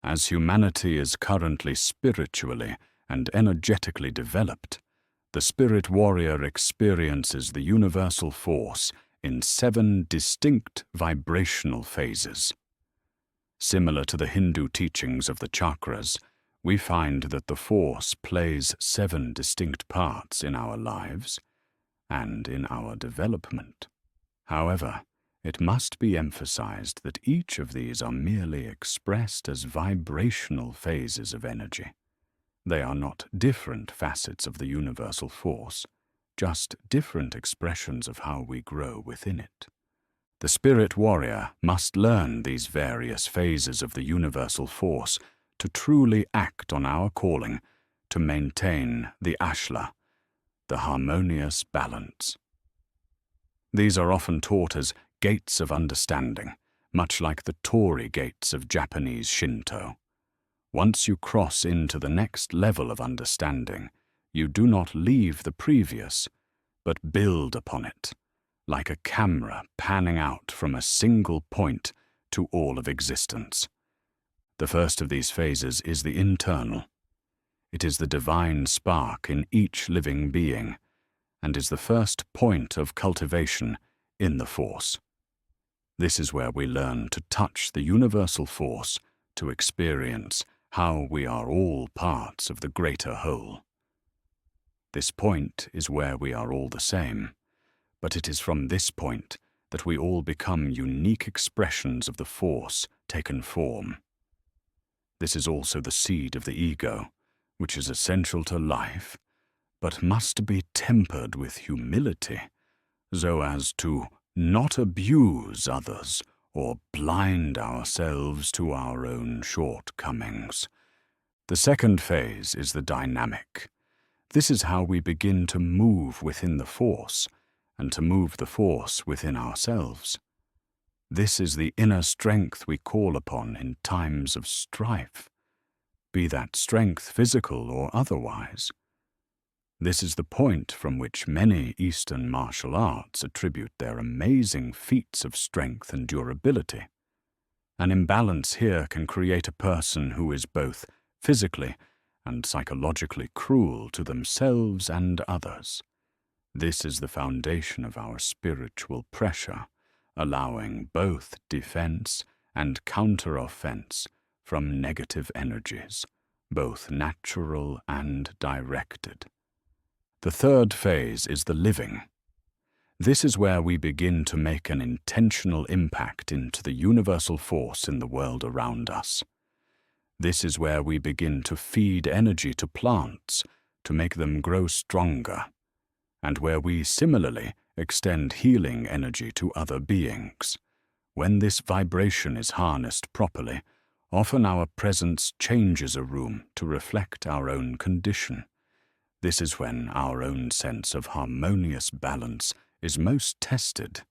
As humanity is currently spiritually and energetically developed, the spirit warrior experiences the universal force in 7 distinct vibrational phases. Similar to the Hindu teachings of the chakras, we find that the force plays 7 distinct parts in our lives and in our development. However, it must be emphasized that each of these are merely expressed as vibrational phases of energy. They are not different facets of the universal force, just different expressions of how we grow within it. The spirit warrior must learn these various phases of the universal force to truly act on our calling to maintain the ashla, the harmonious balance. These are often taught as gates of understanding, much like the torii gates of Japanese Shinto. Once you cross into the next level of understanding, you do not leave the previous, but build upon it, like a camera panning out from a single point to all of existence. The first of these phases is the internal. It is the divine spark in each living being, and is the first point of cultivation in the force. This is where we learn to touch the universal force to experience how we are all parts of the greater whole. This point is where we are all the same, but it is from this point that we all become unique expressions of the force taken form. This is also the seed of the ego, which is essential to life, but must be tempered with humility, so as to not abuse others or blind ourselves to our own shortcomings. The second phase is the dynamic. This is how we begin to move within the force, and to move the force within ourselves. This is the inner strength we call upon in times of strife, be that strength physical or otherwise. This is the point from which many Eastern martial arts attribute their amazing feats of strength and durability. An imbalance here can create a person who is both physically and psychologically cruel to themselves and others. This is the foundation of our spiritual pressure, allowing both defense and counter-offense from negative energies, both natural and directed. The third phase is the living. This is where we begin to make an intentional impact into the universal force in the world around us. This is where we begin to feed energy to plants to make them grow stronger, and where we similarly extend healing energy to other beings. When this vibration is harnessed properly, often our presence changes a room to reflect our own condition. This is when our own sense of harmonious balance is most tested,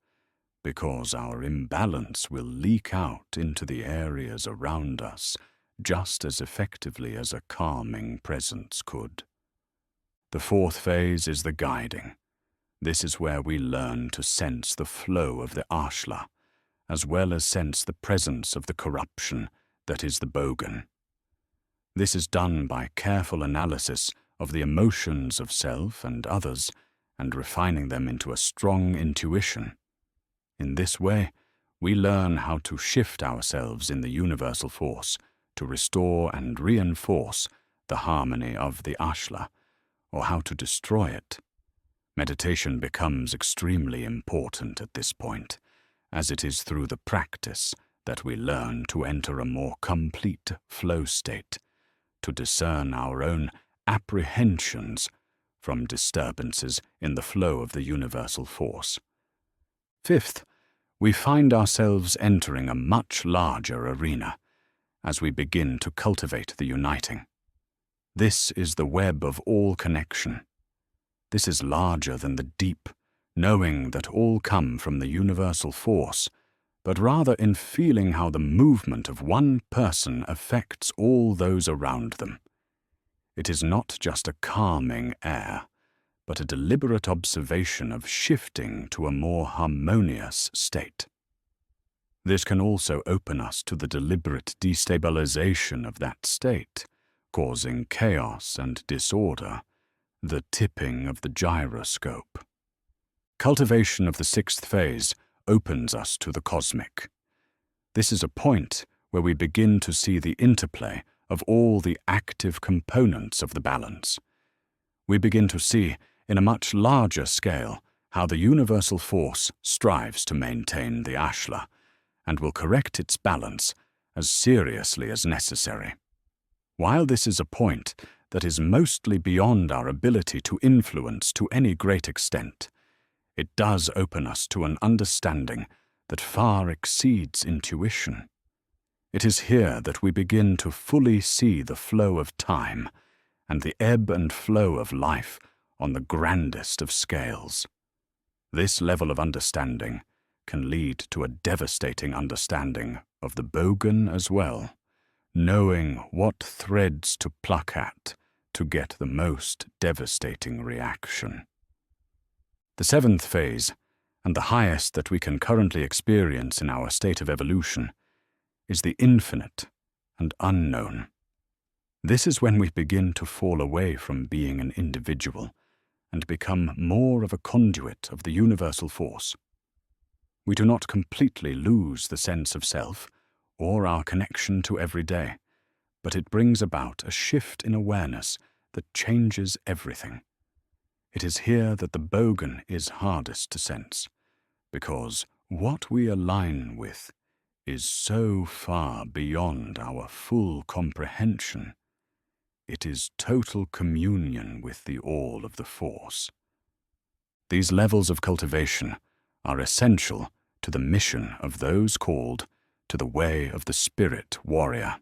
because our imbalance will leak out into the areas around us just as effectively as a calming presence could. The fourth phase is the guiding. This is where we learn to sense the flow of the ashla, as well as sense the presence of the corruption that is the bogan. This is done by careful analysis of the emotions of self and others, and refining them into a strong intuition. In this way, we learn how to shift ourselves in the universal force to restore and reinforce the harmony of the ashla, or how to destroy it. Meditation becomes extremely important at this point, as it is through the practice that we learn to enter a more complete flow state, to discern our own apprehensions from disturbances in the flow of the universal force. Fifth, we find ourselves entering a much larger arena as we begin to cultivate the uniting. This is the web of all connection. This is larger than the deep, knowing that all come from the universal force, but rather in feeling how the movement of one person affects all those around them. It is not just a calming air, but a deliberate observation of shifting to a more harmonious state. This can also open us to the deliberate destabilization of that state, causing chaos and disorder, the tipping of the gyroscope. Cultivation of the sixth phase opens us to the cosmic. This is a point where we begin to see the interplay of all the active components of the balance. We begin to see, in a much larger scale, how the universal force strives to maintain the ashla, and will correct its balance as seriously as necessary. While this is a point that is mostly beyond our ability to influence to any great extent, it does open us to an understanding that far exceeds intuition. It is here that we begin to fully see the flow of time and the ebb and flow of life on the grandest of scales. This level of understanding can lead to a devastating understanding of the bogan as well, knowing what threads to pluck at to get the most devastating reaction. The seventh phase, and the highest that we can currently experience in our state of evolution, is the infinite and unknown. This is when we begin to fall away from being an individual and become more of a conduit of the universal force. We do not completely lose the sense of self or our connection to every day, but it brings about a shift in awareness that changes everything. It is here that the bogan is hardest to sense, because what we align with is so far beyond our full comprehension. It is total communion with the all of the force. These levels of cultivation are essential to the mission of those called to the way of the spirit warrior.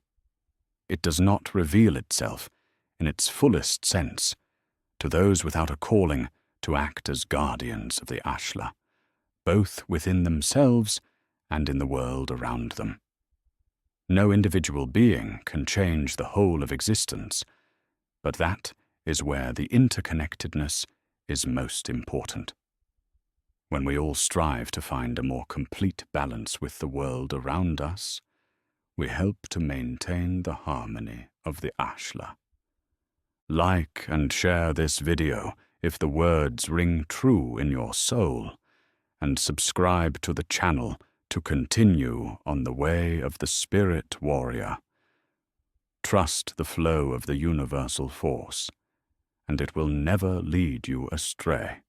It does not reveal itself in its fullest sense to those without a calling to act as guardians of the ashla, both within themselves and in the world around them. No individual being can change the whole of existence, but that is where the interconnectedness is most important. When we all strive to find a more complete balance with the world around us, we help to maintain the harmony of the ashla. Like and share this video if the words ring true in your soul, and subscribe to the channel to continue on the way of the spirit warrior. Trust the flow of the universal force, and it will never lead you astray.